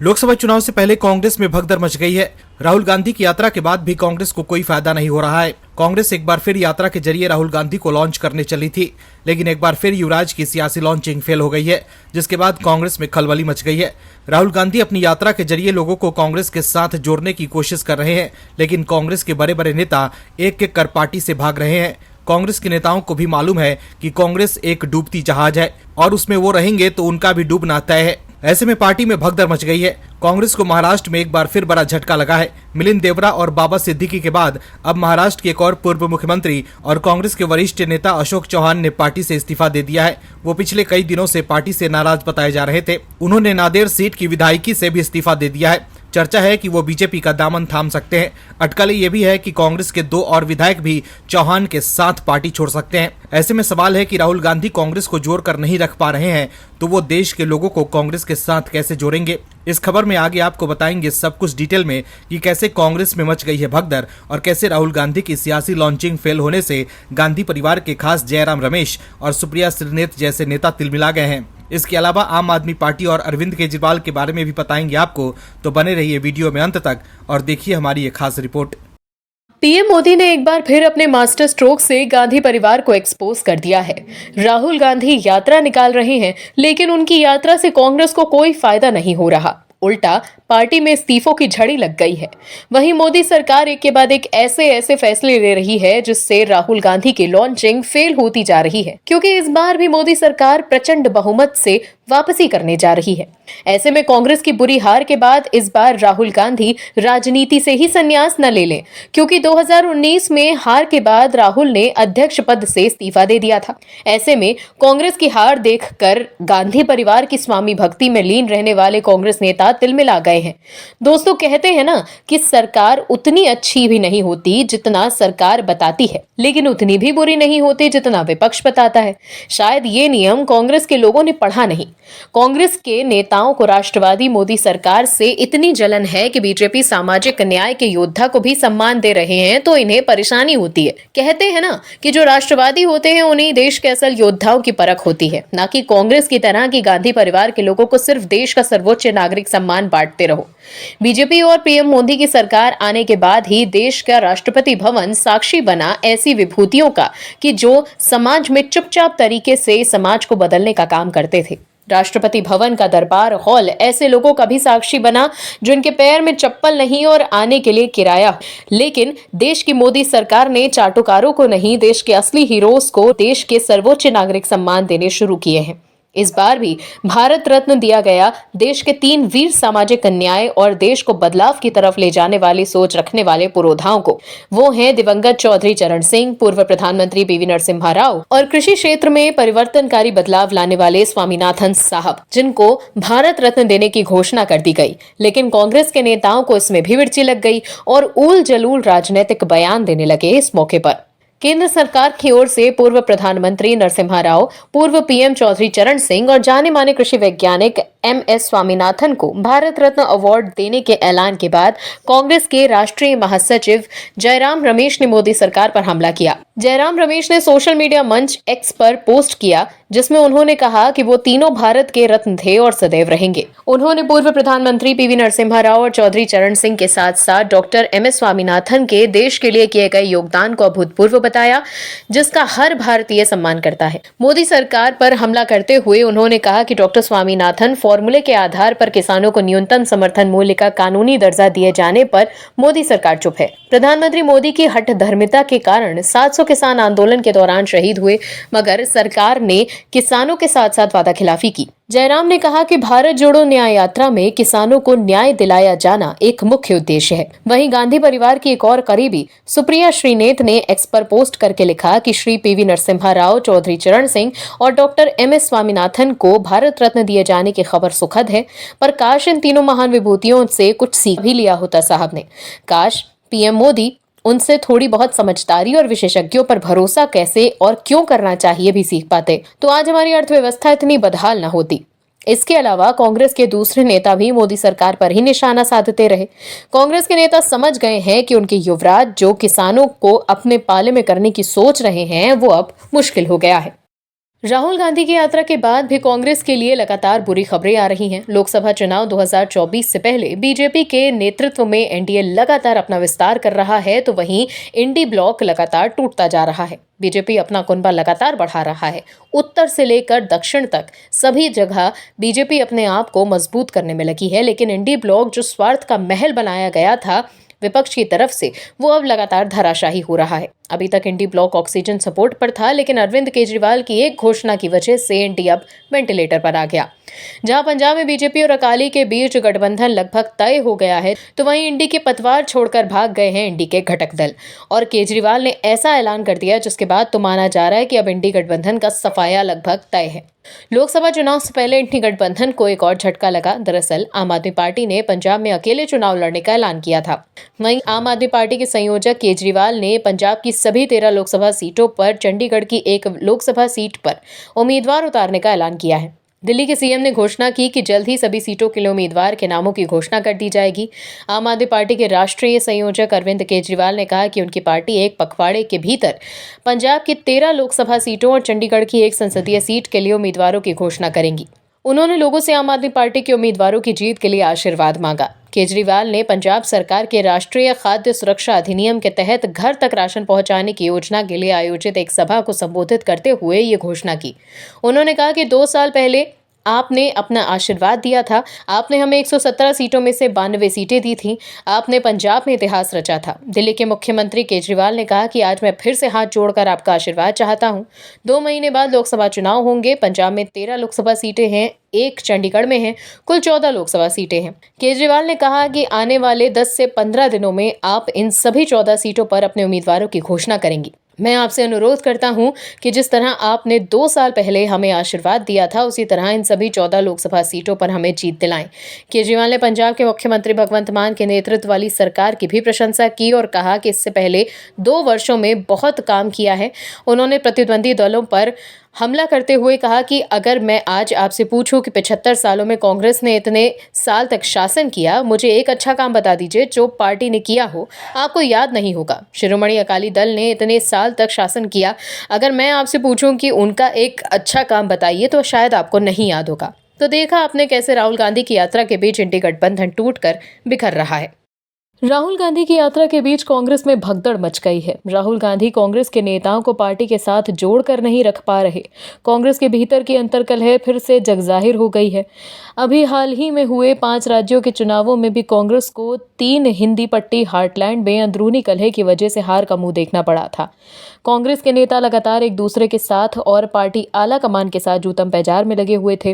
लोकसभा चुनाव से पहले कांग्रेस में भगदड़ मच गई है। राहुल गांधी की यात्रा के बाद भी कांग्रेस को कोई फायदा नहीं हो रहा है। कांग्रेस एक बार फिर यात्रा के जरिए राहुल गांधी को लॉन्च करने चली थी, लेकिन एक बार फिर युवराज की सियासी लॉन्चिंग फेल हो गई है, जिसके बाद कांग्रेस में खलबली मच गई है। राहुल गांधी अपनी यात्रा के जरिए लोगों को कांग्रेस के साथ जोड़ने की कोशिश कर रहे हैं, लेकिन कांग्रेस के बड़े बड़े नेता एक एक कर पार्टी से भाग रहे हैं। कांग्रेस के नेताओं को भी मालूम है कि कांग्रेस एक डूबती जहाज है और उसमें वो रहेंगे तो उनका भी डूबना तय है। ऐसे में पार्टी में भगदड़ मच गई है। कांग्रेस को महाराष्ट्र में एक बार फिर बड़ा झटका लगा है। मिलिंद देवरा और बाबा सिद्दीकी के बाद अब महाराष्ट्र के एक और पूर्व मुख्यमंत्री और कांग्रेस के वरिष्ठ नेता अशोक चौहान ने पार्टी से इस्तीफा दे दिया है। वो पिछले कई दिनों से पार्टी से नाराज बताए जा रहे थे। उन्होंने नांदेड़ सीट की विधायकी से भी इस्तीफा दे दिया है। चर्चा है कि वो बीजेपी का दामन थाम सकते हैं। अटकलें ये भी है कि कांग्रेस के 2 और विधायक भी चौहान के साथ पार्टी छोड़ सकते हैं। ऐसे में सवाल है कि राहुल गांधी कांग्रेस को जोड़कर नहीं रख पा रहे हैं, तो वो देश के लोगों को कांग्रेस के साथ कैसे जोड़ेंगे। इस खबर में आगे आपको बताएंगे सब कुछ डिटेल में कि कैसे कांग्रेस में मच गई है भगदड़ और कैसे राहुल गांधी की सियासी लॉन्चिंग फेल होने से गांधी परिवार के खास जयराम रमेश और सुप्रिया श्रीनेत जैसे नेता तिलमिला गए हैं। इसके अलावा आम आदमी पार्टी और अरविंद केजरीवाल के बारे में भी बताएंगे आपको, तो बने रहिए वीडियो में अंत तक और देखिए हमारी ये खास रिपोर्ट। पीएम मोदी ने एक बार फिर अपने मास्टर स्ट्रोक से गांधी परिवार को एक्सपोज कर दिया है। राहुल गांधी यात्रा निकाल रहे हैं, लेकिन उनकी यात्रा से कांग्रेस को कोई फायदा नहीं हो रहा। उल्टा पार्टी में इस्तीफों की झड़ी लग गई है। वहीं मोदी सरकार एक के बाद एक ऐसे फैसले ले रही है जिससे राहुल गांधी की लॉन्चिंग फेल होती जा रही है, क्योंकि इस बार भी मोदी सरकार प्रचंड बहुमत से वापसी करने जा रही है। ऐसे में कांग्रेस की बुरी हार के बाद इस बार राहुल गांधी राजनीति से ही संन्यास न ले लें, क्योंकि 2019 में हार के बाद राहुल ने अध्यक्ष पद से इस्तीफा दे दिया था। ऐसे में कांग्रेस की हार देखकर गांधी परिवार की स्वामी भक्ति में लीन रहने वाले कांग्रेस नेता तिलमिला गए हैं। दोस्तों, कहते हैं ना कि सरकार उतनी अच्छी भी नहीं होती जितना सरकार बताती है, लेकिन उतनी भी बुरी नहीं होती जितना विपक्ष बताता है। शायद ये नियम कांग्रेस के लोगों ने पढ़ा नहीं। कांग्रेस के नेताओं को राष्ट्रवादी मोदी सरकार से इतनी जलन है कि बीजेपी सामाजिक न्याय के योद्धा को भी सम्मान दे रहे हैं तो इन्हें परेशानी होती है। कहते हैं ना कि जो राष्ट्रवादी होते हैं उन्हीं देश के असल योद्धाओं की परख होती है, ना कि कांग्रेस की तरह की गांधी परिवार के लोगों को सिर्फ देश का सर्वोच्च नागरिक सम्मान बांटते रहो। बीजेपी और पीएम मोदी की सरकार आने के बाद ही देश का राष्ट्रपति भवन साक्षी बना ऐसी विभूतियों का कि जो समाज में चुपचाप तरीके से समाज को बदलने का काम करते थे। राष्ट्रपति भवन का दरबार हॉल ऐसे लोगों का भी साक्षी बना जिनके पैर में चप्पल नहीं और आने के लिए किराया। लेकिन देश की मोदी सरकार ने चाटुकारों को नहीं, देश के असली हीरोज को देश के सर्वोच्च नागरिक सम्मान देने शुरू किए हैं। इस बार भी भारत रत्न दिया गया देश के 3 वीर सामाजिक न्याय और देश को बदलाव की तरफ ले जाने वाली सोच रखने वाले पुरोधाओं को। वो हैं दिवंगत चौधरी चरण सिंह, पूर्व प्रधानमंत्री पीवी नरसिम्हा राव और कृषि क्षेत्र में परिवर्तनकारी बदलाव लाने वाले स्वामीनाथन साहब, जिनको भारत रत्न देने की घोषणा कर दी गई। लेकिन कांग्रेस के नेताओं को इसमें भी मिर्ची लग गई और ऊल जलूल राजनीतिक बयान देने लगे। इस मौके पर केंद्र सरकार की ओर से पूर्व प्रधानमंत्री नरसिम्हा राव, पूर्व पीएम चौधरी चरण सिंह और जाने माने कृषि वैज्ञानिक एमएस स्वामीनाथन को भारत रत्न अवार्ड देने के ऐलान के बाद कांग्रेस के राष्ट्रीय महासचिव जयराम रमेश ने मोदी सरकार पर हमला किया। जयराम रमेश ने सोशल मीडिया मंच एक्स पर पोस्ट किया, जिसमें उन्होंने कहा कि वो तीनों भारत के रत्न थे और सदैव रहेंगे। उन्होंने पूर्व प्रधानमंत्री पीवी नरसिम्हा राव और चौधरी चरण सिंह के साथ साथ डॉक्टर एमएस स्वामीनाथन के देश के लिए किए गए योगदान को अभूतपूर्व बताया, जिसका हर भारतीय सम्मान करता है। मोदी सरकार पर हमला करते हुए उन्होंने कहा कि डॉक्टर स्वामीनाथन फॉर्मूले के आधार पर किसानों को न्यूनतम समर्थन मूल्य का कानूनी दर्जा दिए जाने पर मोदी सरकार चुप है। प्रधानमंत्री मोदी की हठधर्मिता के कारण 700 किसान आंदोलन के दौरान शहीद हुए, मगर सरकार ने किसानों के साथ साथ वादा खिलाफी की। जयराम ने कहा कि भारत जोड़ो न्याय यात्रा में किसानों को न्याय दिलाया जाना एक मुख्य उद्देश्य है। वहीं गांधी परिवार की एक और करीबी सुप्रिया श्रीनेत ने एक्स पर पोस्ट करके लिखा कि श्री पीवी नरसिम्हा राव, चौधरी चरण सिंह और डॉक्टर एमएस स्वामीनाथन को भारत रत्न दिए जाने की खबर सुखद है, पर काश इन तीनों महान विभूतियों से कुछ सीख भी लिया होता साहब ने। काश पीएम मोदी उनसे थोड़ी बहुत समझदारी और विशेषज्ञों पर भरोसा कैसे और क्यों करना चाहिए भी सीख पाते, तो आज हमारी अर्थव्यवस्था इतनी बदहाल न होती। इसके अलावा कांग्रेस के दूसरे नेता भी मोदी सरकार पर ही निशाना साधते रहे। कांग्रेस के नेता समझ गए हैं कि उनके युवराज जो किसानों को अपने पाले में करने की सोच रहे हैं वो अब मुश्किल हो गया है। राहुल गांधी की यात्रा के बाद भी कांग्रेस के लिए लगातार बुरी खबरें आ रही हैं। लोकसभा चुनाव 2024 से पहले बीजेपी के नेतृत्व में एनडीए लगातार अपना विस्तार कर रहा है, तो वहीं इंडी ब्लॉक लगातार टूटता जा रहा है। बीजेपी अपना कुनबा लगातार बढ़ा रहा है। उत्तर से लेकर दक्षिण तक सभी जगह बीजेपी अपने आप को मजबूत करने में लगी है, लेकिन इंडी ब्लॉक जो स्वार्थ का महल बनाया गया था विपक्ष की तरफ से, वो अब लगातार धराशाही हो रहा है। अभी तक इंडी ब्लॉक ऑक्सीजन सपोर्ट पर था, लेकिन अरविंद केजरीवाल की एक घोषणा की वजह से इंडी अब वेंटिलेटर पर आ गया। जहां पंजाब में बीजेपी और अकाली के बीच गठबंधन लगभग तय हो गया है, तो वहीं इंडी के पतवार छोड़कर भाग गए हैं इंडी के घटक दल, और केजरीवाल ने ऐसा ऐलान कर दिया जिसके बाद तो माना जा रहा है कि अब इंडी गठबंधन का सफाया लगभग तय है। लोकसभा चुनाव से पहले इंडी गठबंधन को एक और झटका लगा। दरअसल आम आदमी पार्टी ने पंजाब में अकेले चुनाव लड़ने का ऐलान किया था। वहीं आम आदमी पार्टी के संयोजक केजरीवाल ने पंजाब की सभी 13 लोकसभा सीटों पर चंडीगढ़ की एक लोकसभा सीट पर उम्मीदवार उतारने का ऐलान किया है। दिल्ली के सीएम ने घोषणा की कि जल्द ही सभी सीटों के लिए उम्मीदवार के नामों की घोषणा कर दी जाएगी। आम आदमी पार्टी के राष्ट्रीय संयोजक अरविंद केजरीवाल ने कहा कि उनकी पार्टी एक पखवाड़े के भीतर पंजाब की 13 लोकसभा सीटों और चंडीगढ़ की एक संसदीय सीट के लिए उम्मीदवारों की घोषणा करेंगी। उन्होंने लोगों से आम आदमी पार्टी के उम्मीदवारों की जीत के लिए आशीर्वाद मांगा। केजरीवाल ने पंजाब सरकार के राष्ट्रीय खाद्य सुरक्षा अधिनियम के तहत घर तक राशन पहुंचाने की योजना के लिए आयोजित एक सभा को संबोधित करते हुए ये घोषणा की। उन्होंने कहा कि 2 साल पहले आपने अपना आशीर्वाद दिया था। आपने हमें 117 सीटों में से 92 सीटें दी थीं। आपने पंजाब में इतिहास रचा था। दिल्ली के मुख्यमंत्री केजरीवाल ने कहा कि आज मैं फिर से हाथ जोड़कर आपका आशीर्वाद चाहता हूं। 2 महीने बाद लोकसभा चुनाव होंगे। पंजाब में 13 लोकसभा सीटें हैं, एक चंडीगढ़ में है, कुल 14 लोकसभा सीटें हैं। केजरीवाल ने कहा कि आने वाले 10 से 15 दिनों में आप इन सभी 14 सीटों पर अपने उम्मीदवारों की घोषणा करेंगी। मैं आपसे अनुरोध करता हूं कि जिस तरह आपने 2 साल पहले हमें आशीर्वाद दिया था, उसी तरह इन सभी 14 लोकसभा सीटों पर हमें जीत दिलाएं। केजरीवाल ने पंजाब के मुख्यमंत्री भगवंत मान के नेतृत्व वाली सरकार की भी प्रशंसा की और कहा कि इससे पहले 2 वर्षों में बहुत काम किया है। उन्होंने प्रतिद्वंदी दलों पर हमला करते हुए कहा कि अगर मैं आज आपसे पूछूं कि 75 सालों में कांग्रेस ने इतने साल तक शासन किया, मुझे एक अच्छा काम बता दीजिए जो पार्टी ने किया हो, आपको याद नहीं होगा। शिरोमणि अकाली दल ने इतने साल तक शासन किया, अगर मैं आपसे पूछूं कि उनका एक अच्छा काम बताइए तो शायद आपको नहीं याद होगा। तो देखा आपने कैसे राहुल गांधी की यात्रा के बीच इंडी गठबंधन टूटकर बिखर रहा है। राहुल गांधी की यात्रा के बीच कांग्रेस में भगदड़ मच गई है। राहुल गांधी कांग्रेस के नेताओं को पार्टी के साथ जोड़कर नहीं रख पा रहे। कांग्रेस के भीतर की अंतर्कलह फिर से जगजाहिर हो गई है। अभी हाल ही में हुए 5 राज्यों के चुनावों में भी कांग्रेस को 3 हिंदी पट्टी हार्टलैंड में अंदरूनी कलह की वजह से हार का मुंह देखना पड़ा था। कांग्रेस के नेता लगातार एक दूसरे के साथ और पार्टी आला कमान के साथ जूतम पैजार में लगे हुए थे।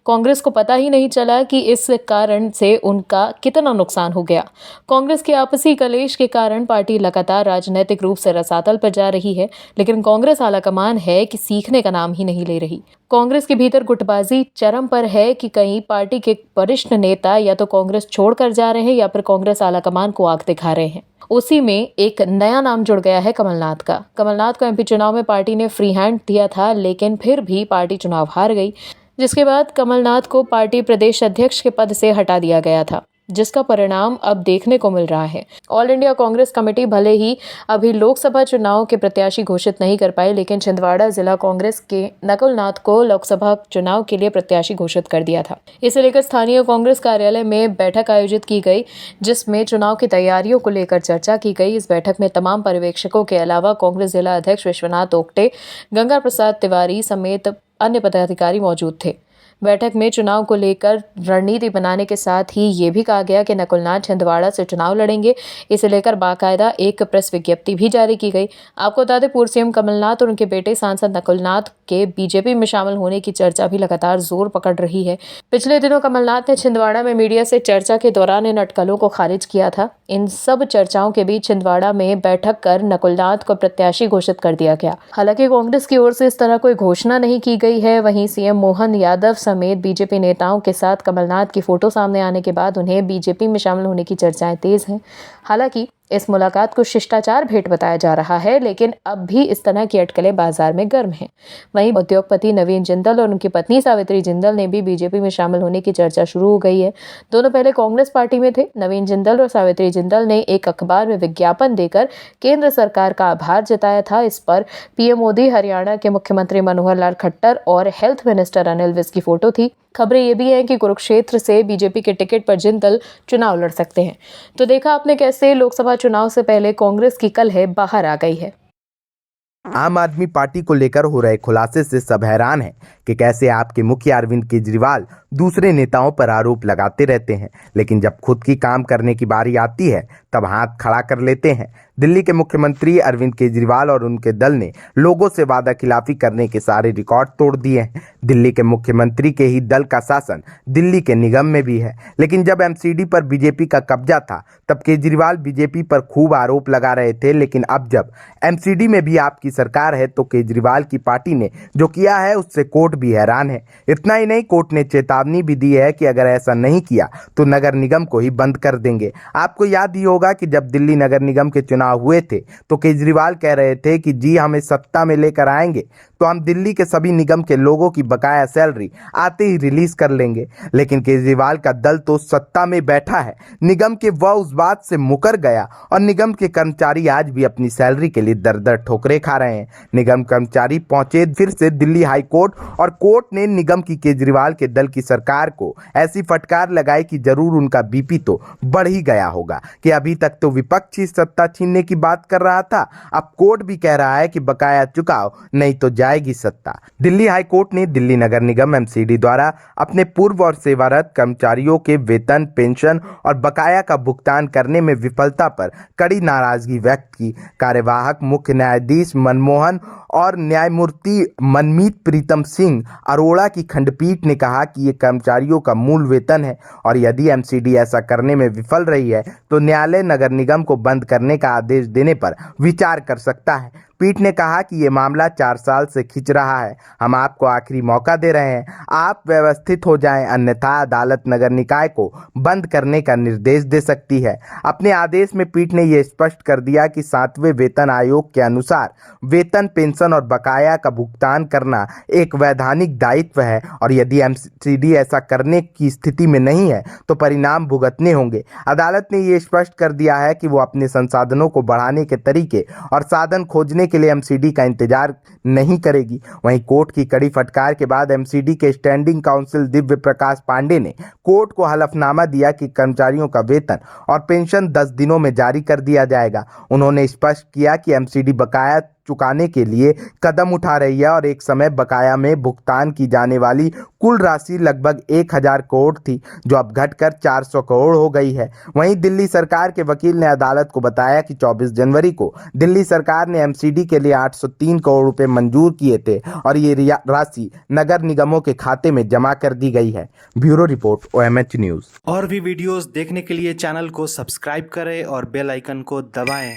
कांग्रेस को पता ही नहीं चला कि इस कारण से उनका कितना नुकसान हो गया। कांग्रेस के आपसी कलेश के कारण पार्टी लगातार राजनीतिक रूप से रसातल पर जा रही है, लेकिन कांग्रेस आलाकमान है कि सीखने का नाम ही नहीं ले रही। कांग्रेस के भीतर गुटबाजी चरम पर है कि कहीं पार्टी के वरिष्ठ नेता या तो कांग्रेस छोड़कर जा रहे हैं या फिर कांग्रेस आलाकमान को आग दिखा रहे हैं। उसी में एक नया नाम जुड़ गया है कमलनाथ का। कमलनाथ को एमपी चुनाव में पार्टी ने फ्री हैंड दिया था, लेकिन फिर भी पार्टी चुनाव हार गई, जिसके बाद कमलनाथ को पार्टी प्रदेश अध्यक्ष के पद से हटा दिया गया था, जिसका परिणाम अब देखने को मिल रहा है। ऑल इंडिया कांग्रेस कमेटी भले ही अभी लोकसभा चुनाव के प्रत्याशी घोषित नहीं कर पाई, लेकिन छिंदवाड़ा जिला कांग्रेस के नकुल नाथ को लोकसभा चुनाव के लिए प्रत्याशी घोषित कर दिया था। इसे लेकर स्थानीय कांग्रेस कार्यालय में बैठक आयोजित की गई, जिसमें चुनाव की तैयारियों को लेकर चर्चा की गई। इस बैठक में तमाम पर्यवेक्षकों के अलावा कांग्रेस जिला अध्यक्ष विश्वनाथ ओक्टे, गंगा प्रसाद तिवारी समेत अन्य पदाधिकारी मौजूद थे। बैठक में चुनाव को लेकर रणनीति बनाने के साथ ही ये भी कहा गया कि नकुलनाथ छिंदवाड़ा से चुनाव लड़ेंगे। इसे लेकर बाकायदा एक प्रेस विज्ञप्ति भी जारी की गई। आपको बता दें, पूर्व सीएम कमलनाथ और उनके बेटे सांसद नकुलनाथ के बीजेपी में शामिल होने की चर्चा भी लगातार जोर पकड़ रही है। पिछले दिनों कमलनाथ ने छिंदवाड़ा में मीडिया से चर्चा के दौरान इन अटकलों को खारिज किया था। इन सब चर्चाओं के बीच छिंदवाड़ा में बैठक कर नकुलनाथ को प्रत्याशी घोषित कर दिया गया। हालांकि कांग्रेस की ओर से इस तरह कोई घोषणा नहीं की गई है। वहीं सीएम मोहन यादव समेत बीजेपी नेताओं के साथ कमलनाथ की फोटो सामने आने के बाद उन्हें बीजेपी में शामिल होने की चर्चाएं तेज हैं। हालांकि इस मुलाकात को शिष्टाचार भेंट बताया जा रहा है, लेकिन अब भी इस तरह की अटकलें बाजार में गर्म हैं। वहीं उद्योगपति नवीन जिंदल और उनकी पत्नी सावित्री जिंदल ने भी बीजेपी में शामिल होने की चर्चा शुरू हो गई है। दोनों पहले कांग्रेस पार्टी में थे। नवीन जिंदल और सावित्री जिंदल ने एक अखबार में विज्ञापन देकर केंद्र सरकार का आभार जताया था। इस पर पीएम मोदी, हरियाणा के मुख्यमंत्री मनोहर लाल खट्टर और हेल्थ मिनिस्टर अनिल विज की फोटो थी। खबरें ये भी हैं कि कुरुक्षेत्र से बीजेपी के टिकट पर जिंदल चुनाव लड़ सकते हैं। तो देखा आपने कैसे लोकसभा चुनाव से पहले कांग्रेस की कलह बाहर आ गई है। आम आदमी पार्टी को लेकर हो रहे खुलासे से सब हैरान हैं कि कैसे आपके मुखिया अरविंद केजरीवाल दूसरे नेताओं पर आरोप लगाते रहते हैं, लेकिन जब खुद की काम करने की बारी आती है तब हाथ खड़ा कर लेते हैं। दिल्ली के मुख्यमंत्री अरविंद केजरीवाल और उनके दल ने लोगों से वादा खिलाफी करने के सारे रिकॉर्ड तोड़ दिए हैं। दिल्ली के मुख्यमंत्री के ही दल का शासन दिल्ली के निगम में भी है, लेकिन जब एमसीडी पर बीजेपी का कब्जा था तब केजरीवाल बीजेपी पर खूब आरोप लगा रहे थे, लेकिन अब जब एमसीडी में भी आपकी सरकार है तो केजरीवाल की पार्टी ने जो किया है उससे कोर्ट भी हैरान है। इतना ही नहीं, कोर्ट ने चेतावनी भी दी है कि अगर ऐसा नहीं किया तो नगर निगम को ही बंद कर देंगे। आपको याद ही होगा कि जब दिल्ली नगर निगम के चुनाव हुए थे तो केजरीवाल कह रहे थे कि जी हमें सत्ता में लेकर आएंगे तो हम दिल्ली के सभी निगम के लोगों की बकाया सैलरी आते ही रिलीज कर लेंगे, लेकिन केजरीवाल का दल तो सत्ता में बैठा है। निगम के वह उस बात से मुकर गया और निगम के कर्मचारी आज भी अपनी सैलरी के लिए दर दर ठोकरें खा रहे हैं। निगम कर्मचारी पहुंचे फिर से दिल्ली हाई कोर्ट और कोर्ट ने निगम की केजरीवाल के दल की सरकार को ऐसी फटकार लगाई कि जरूर उनका बीपी तो बढ़ ही गया होगा कि अभी तक तो विपक्ष ही सत्ता छीनने की बात कर रहा था, अब कोर्ट भी कह रहा है कि बकाया चुकाओ नहीं तो जाएगी सत्ता। दिल्ली हाई कोर्ट ने दिल्ली नगर निगम एमसीडी द्वारा अपने पूर्व और सेवारत कर्मचारियों के वेतन, पेंशन और बकाया का भुगतान करने में विफलता पर कड़ी नाराजगी व्यक्त की। कार्यवाहक मुख्य न्यायाधीश मनमोहन और न्यायमूर्ति मनमीत प्रीतम सिंह अरोड़ा की खंडपीठ ने कहा कि ये कर्मचारियों का मूल वेतन है और यदि एमसीडी ऐसा करने में विफल रही है तो न्यायालय नगर निगम को बंद करने का आदेश देने पर विचार कर सकता है। पीठ ने कहा कि ये मामला 4 साल से खिंच रहा है, हम आपको आखिरी मौका दे रहे हैं, आप व्यवस्थित हो जाएं, अन्यथा अदालत नगर निकाय को बंद करने का निर्देश दे सकती है। अपने आदेश में पीठ ने यह स्पष्ट कर दिया कि 7वें वेतन आयोग के अनुसार वेतन, पेंशन और बकाया का भुगतान करना एक वैधानिक दायित्व है और यदि एमसीडी ऐसा करने की स्थिति में नहीं है तो परिणाम भुगतने होंगे। अदालत ने यह स्पष्ट कर दिया है कि वो अपने संसाधनों को बढ़ाने के तरीके और साधन खोजने के लिए एमसीडी का इंतजार नहीं करेगी। वहीं कोर्ट की कड़ी फटकार के बाद एमसीडी के स्टैंडिंग काउंसिल दिव्य प्रकाश पांडे ने कोर्ट को हलफनामा दिया कि कर्मचारियों का वेतन और पेंशन 10 दिनों में जारी कर दिया जाएगा। उन्होंने स्पष्ट किया कि एमसीडी बकाया चुकाने के लिए कदम उठा रही है और एक समय बकाया में भुगतान की जाने वाली कुल राशि लगभग 1000 करोड़ थी, जो अब घटकर 400 करोड़ हो गई है। वहीं दिल्ली सरकार के वकील ने अदालत को बताया कि 24 जनवरी को दिल्ली सरकार ने एमसीडी के लिए 803 करोड़ रुपए मंजूर किए थे और ये राशि नगर निगमों के खाते में जमा कर दी गई है। Bureau report, OMH news. और भी वीडियोस देखने के लिए चैनल को सब्सक्राइब करें और बेल आइकन को दबाएं।